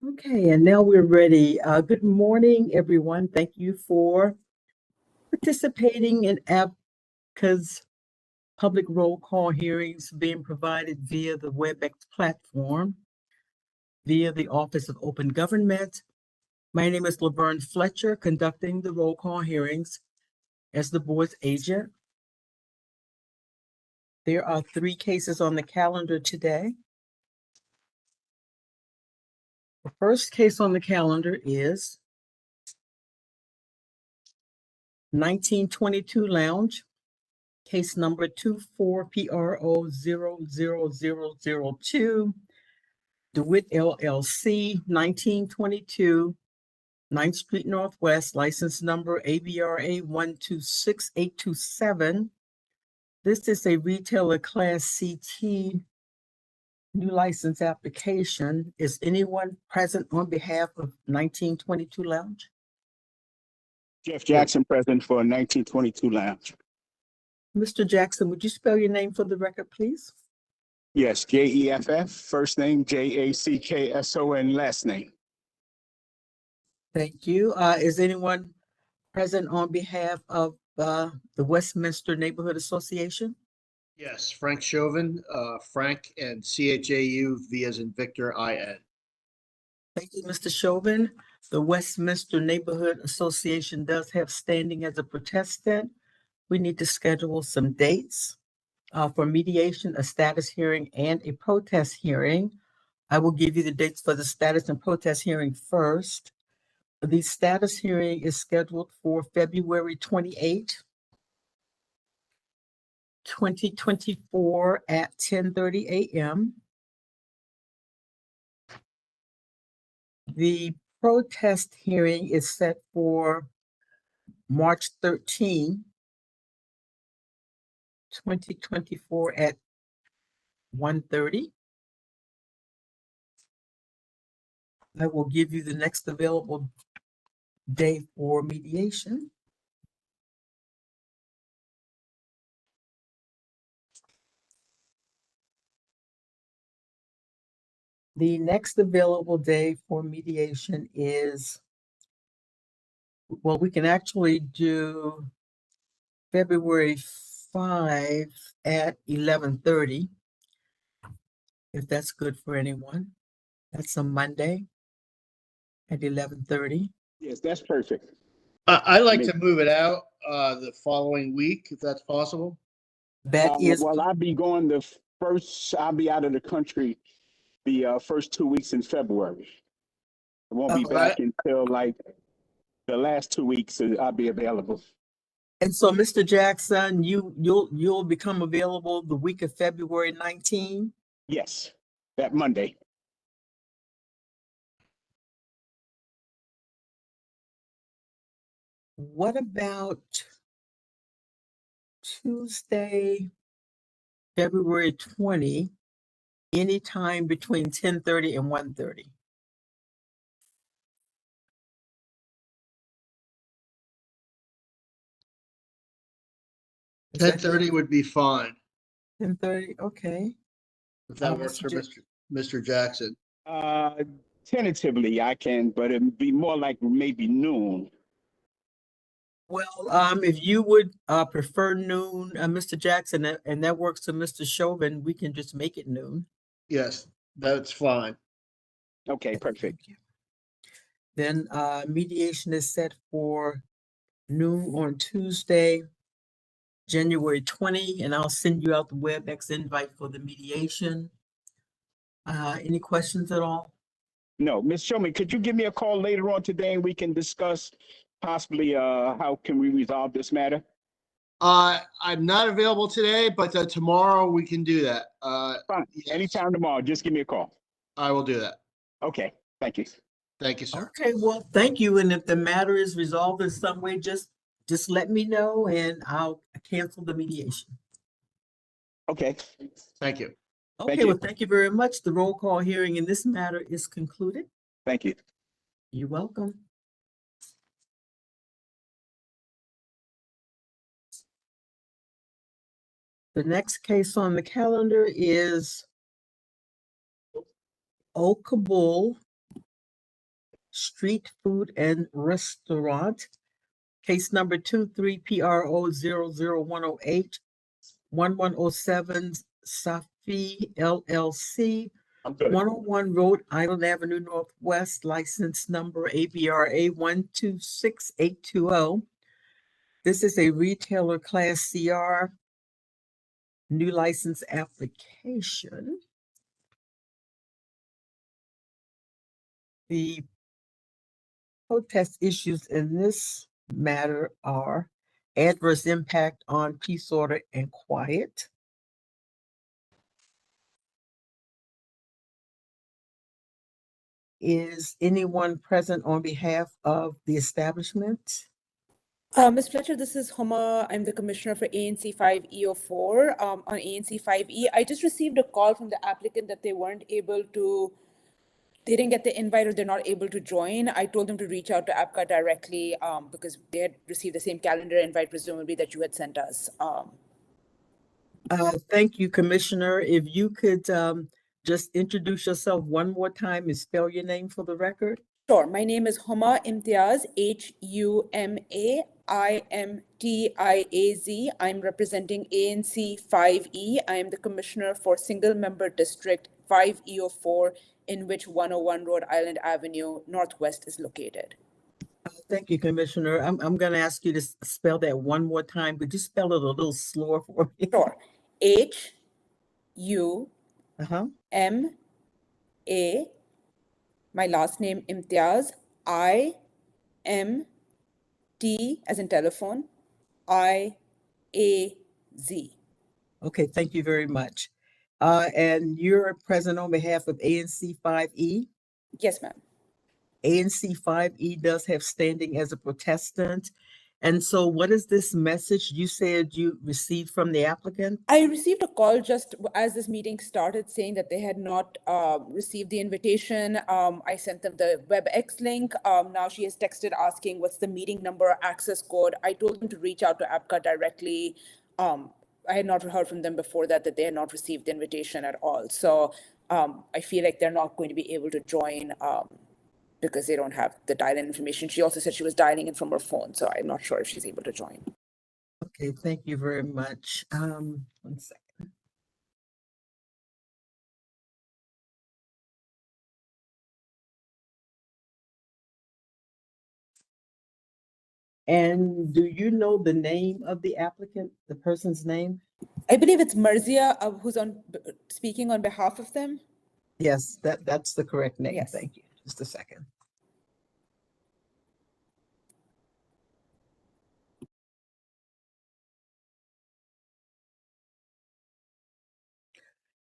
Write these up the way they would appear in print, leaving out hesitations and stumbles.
Okay, and now we're ready. Good morning, everyone. Thank you for participating in ABCA's public roll call hearings being provided via the WebEx platform, via the Office of Open Government. My name is Laverne Fletcher, conducting the roll call hearings as the board's agent. There are 3 cases on the calendar today. The first case on the calendar is 1922 Lounge, case number 24PRO00002, DeWitt LLC, 1922 9th Street Northwest, license number ABRA 126827. This is a retailer class CT new license application. Is anyone present on behalf of 1922 Lounge? Jeff Jackson, present for 1922 Lounge. Mr. Jackson, would you spell your name for the record, please? Yes, Jeff, first name, Jackson, last name. Thank you. Is anyone present on behalf of the Westminster Neighborhood Association? Yes, Frank Chauvin, Frank and CHAU, V as in Victor, IN. Thank you, Mr. Chauvin. The Westminster Neighborhood Association does have standing as a protestant. We need to schedule some dates for mediation, a status hearing, and a protest hearing. I will give you the dates for the status and protest hearing first. The status hearing is scheduled for February 28, 2024 at 10:30 a.m. The protest hearing is set for March 13, 2024 at 1:30. I will give you the next available day for mediation. The next available day for mediation is, well, we can actually do February 5 at 11:30, if that's good for anyone. That's a Monday at 11:30. Yes, that's perfect. I'd like to move it out the following week, if that's possible. That is, Well, I'll be going I'll be out of the country the first 2 weeks in February. I won't be back until like the last 2 weeks. I'll be available. and so Mr. Jackson, you'll become available the week of February 19. Yes, that Monday. What about Tuesday, February 20, anytime between 10:30 and 1:30? Is that 10:30 would be fine, 10:30? Okay. if that works for Mr. Jackson. Tentatively I can, but it'd be more like maybe noon. Well, if you would prefer noon, Mr. Jackson, and that works for Mr. Chauvin, we can just make it noon. Yes, that's fine. Okay, perfect. Thank you. Then mediation is set for noon on Tuesday, January 20, and I'll send you out the WebEx invite for the mediation. Any questions at all? No, Ms. Showman, could you give me a call later on today and we can discuss possibly how can we resolve this matter? I'm not available today, but tomorrow we can do that. Fine. Yes. Anytime tomorrow, just give me a call. I will do that. Okay, thank you. Thank you, sir. Okay, well, thank you. And if the matter is resolved in some way, just let me know and I'll cancel the mediation. Okay. Thank you. Okay, well, thank you very much. The roll call hearing in this matter is concluded. Thank you. You're welcome. The next case on the calendar is Okabul Street Food and Restaurant. Case number 23PRO00108, 1107 Safi LLC, I'm good. 101 Rhode Island Avenue Northwest, license number ABRA 126820. This is a retailer class CR new license application. The protest issues in this matter are adverse impact on peace, order, and quiet. Is anyone present on behalf of the establishment? Ms. Fletcher, this is Homa. I'm the commissioner for ANC 5E04. On ANC 5E, I just received a call from the applicant that they didn't get the invite or they're not able to join. I told them to reach out to ABCA directly because they had received the same calendar invite, presumably, that you had sent us. Thank you, Commissioner. If you could just introduce yourself one more time and spell your name for the record. Sure. My name is Homa Imtiaz, HUMAIMTIAZ. I'm representing ANC 5E. I am the commissioner for Single Member District 5E04, in which 101 Rhode Island Avenue Northwest is located. Thank you, Commissioner. I'm going to ask you to spell that one more time. Could you spell it a little slower for me? Sure. HUMA, my last name Imtiaz, IMT as in telephone, IAZ. Okay, thank you very much. And you're present on behalf of ANC 5E. Yes, ma'am. ANC 5E does have standing as a protestant. And so what is this message you said you received from the applicant? I received a call just as this meeting started saying that they had not received the invitation. I sent them the WebEx link. Now she has texted asking what's the meeting number, access code. I told them to reach out to ABCA directly. I had not heard from them before that they had not received the invitation at all. So I feel like they're not going to be able to join because they don't have the dial-in information. She also said she was dialing in from her phone, so I'm not sure if she's able to join. Okay, thank you very much. 1 second. And do you know the name of the applicant, the person's name? I believe it's Marzia who's speaking on behalf of them. Yes, that's the correct name. Yes. Thank you. Just a second.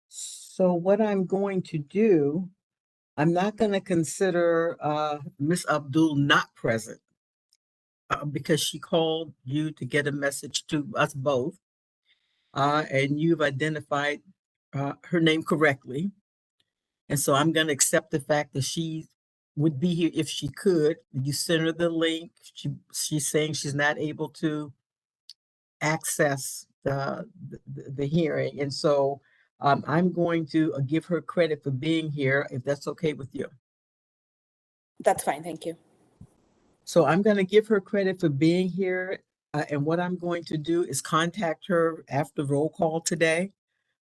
So what I'm going to do, I'm not going to consider Miss Abdul not present because she called you to get a message to us both, and you've identified her name correctly. And so I'm going to accept the fact that she would be here if she could. You send her the link. She's saying she's not able to access the hearing. And so I'm going to give her credit for being here, if that's okay with you. That's fine. Thank you. So I'm going to give her credit for being here. And what I'm going to do is contact her after roll call today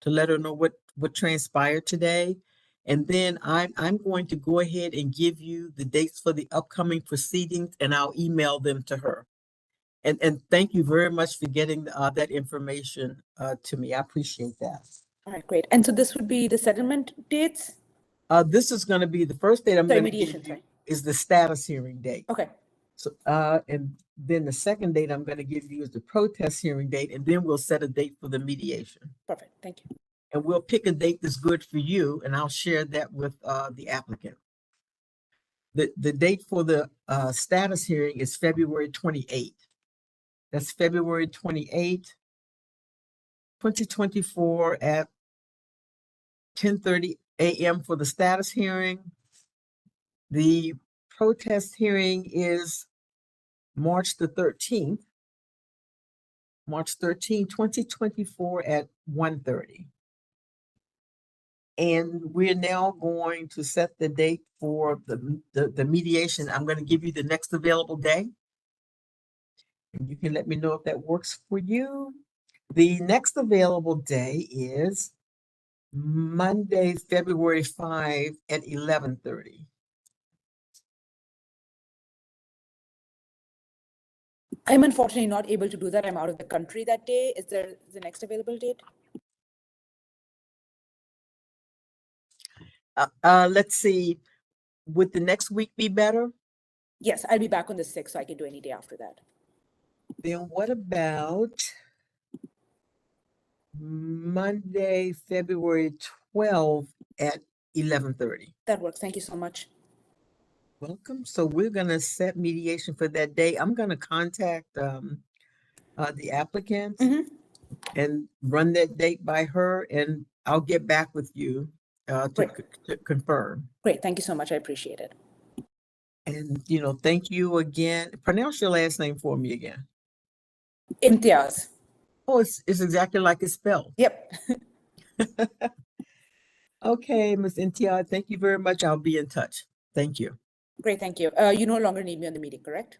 to let her know what transpired today. And then I'm going to go ahead and give you the dates for the upcoming proceedings, and I'll email them to her. And thank you very much for getting that information to me. I appreciate that. All right, great. And so this would be the settlement dates? This is going to be the first date I'm Sorry, going to give mediation, you sorry. is the status hearing date. Okay, So and then the second date I'm going to give you is the protest hearing date, and then we'll set a date for the mediation. perfect. Thank you. And we'll pick a date that's good for you, and I'll share that with the applicant. The date for the status hearing is February 28th. That's February 28th, 2024 at 10:30 a.m. for the status hearing. The protest hearing is March the 13th, March 13, 2024 at 1:30. And we're now going to set the date for the mediation. I'm going to give you the next available day. And you can let me know if that works for you. The next available day is Monday, February 5 at 11:30. I'm unfortunately not able to do that. I'm out of the country that day. Is there the next available date? Let's see, would the next week be better? Yes, I'll be back on the 6th, so I can do any day after that. Then what about Monday, February 12th at 11:30? That works. Thank you so much. Welcome. So we're gonna set mediation for that day. I'm gonna contact the applicant Mhm. and run that date by her, and I'll get back with you to Great. to confirm. Great. Thank you so much. I appreciate it. And thank you again. Pronounce your last name for me again. Imtiaz. Oh, it's exactly like it's spelled. Yep. Okay, Ms. Intiad, thank you very much. I'll be in touch. Thank you. Great. Thank you. You no longer need me on the meeting, correct?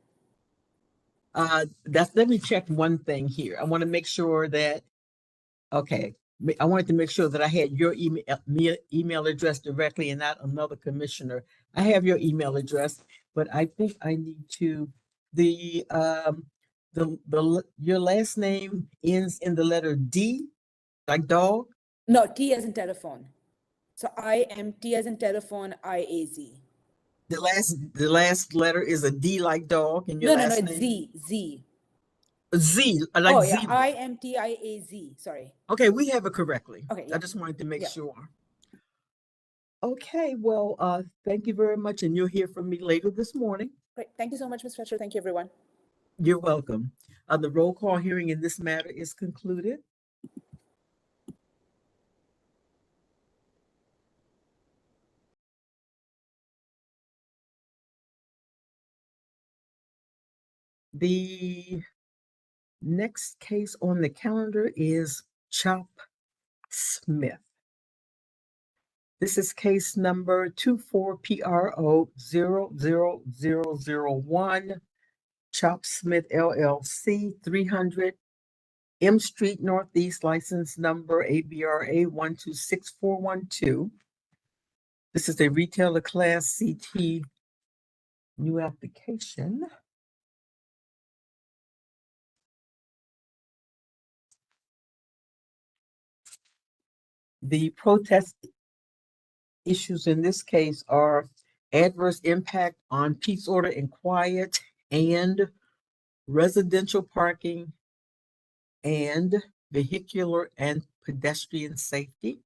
Let me check one thing here. I want to make sure that, okay, I wanted to make sure that I had your email address directly and not another commissioner. I have your email address, but I think I need to, your last name ends in the letter D, like dog? No, T as in telephone. So I am T as in telephone, IAZ. The last letter is a D like dog in your No, last it's name? Z. Z, like Oh, yeah, zebra. IMTIAZ. Sorry. Okay, we have it correctly. Okay, I yeah. just wanted to make Yeah. sure. Okay, well, thank you very much, and you'll hear from me later this morning. Great. Thank you so much, Ms. Fletcher. Thank you, everyone. You're welcome. The roll call hearing in this matter is concluded. The next case on the calendar is Chop Smith. This is case number 24PRO00001, Chop Smith LLC, 300 M Street Northeast, license number ABRA 126412. This is a retailer class CT new application. The protest issues in this case are adverse impact on peace, order, and quiet, and residential parking, and vehicular and pedestrian safety.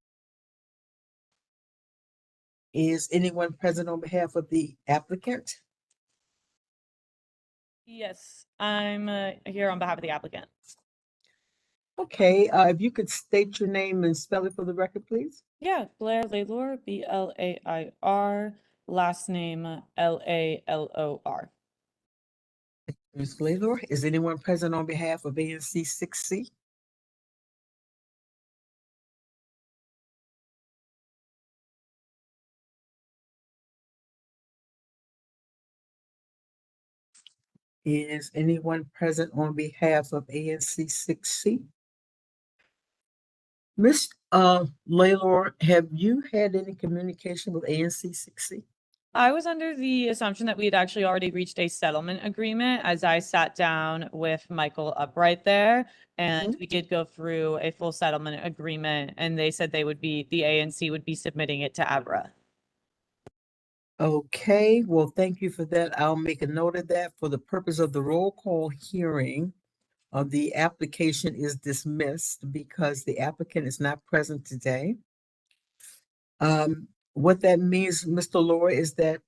Is anyone present on behalf of the applicant? Yes, I'm here on behalf of the applicant. Okay, if you could state your name and spell it for the record, please. Yeah, Blair Laylor, Blair, last name Lalor. Ms. Laylor, is anyone present on behalf of ANC 6C? Is anyone present on behalf of ANC 6C? Ms. Laylor, have you had any communication with ANC 6C? I was under the assumption that we had actually already reached a settlement agreement as I sat down with Michael Upright there. And we did go through a full settlement agreement, and they said the ANC would be submitting it to ABRA. Okay, well, thank you for that. I'll make a note of that. For the purpose of the roll call hearing, the application is dismissed because the applicant is not present today. What that means, Mr. Laura, is that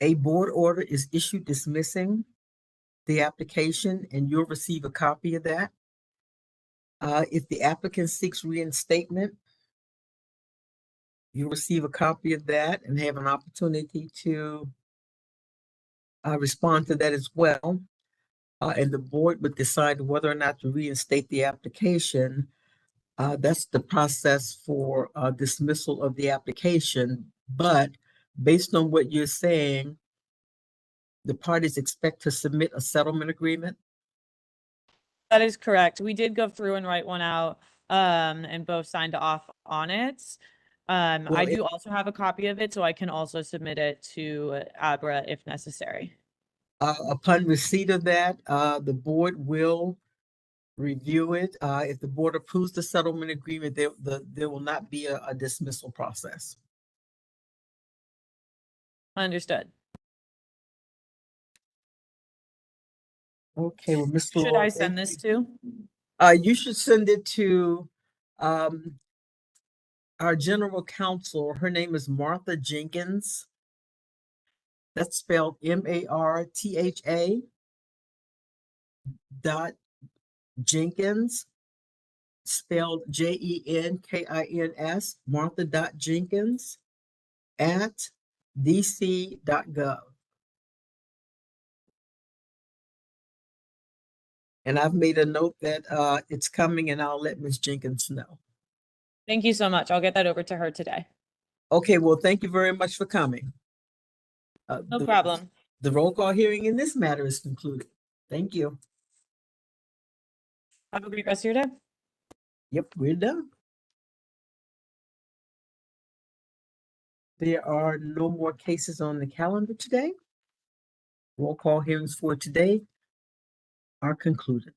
a board order is issued dismissing the application, and you'll receive a copy of that. If the applicant seeks reinstatement, you'll receive a copy of that and have an opportunity to respond to that as well. And the board would decide whether or not to reinstate the application That's the process for dismissal of the application. But based on what you're saying, the parties expect to submit a settlement agreement. That is correct. We did go through and write one out, and both signed off on it. I Well, do also have a copy of it, so I can also submit it to ABRA if necessary. Upon receipt of that, the board will review it. If the board approves the settlement agreement, there will not be a dismissal process. Understood. Okay, well, Mr. Should Law, I send this to? you should send it to our general counsel. Her name is Martha Jenkins. That's spelled Martha dot Jenkins, spelled Jenkins, Martha dot Jenkins at dc.gov. And I've made a note that it's coming, and I'll let Ms. Jenkins know. Thank you so much. I'll get that over to her today. Okay, well, thank you very much for coming. No problem. The roll call hearing in this matter is concluded. Thank you. Have a great rest of your day. Yep, we're done. There are no more cases on the calendar today. Roll call hearings for today are concluded.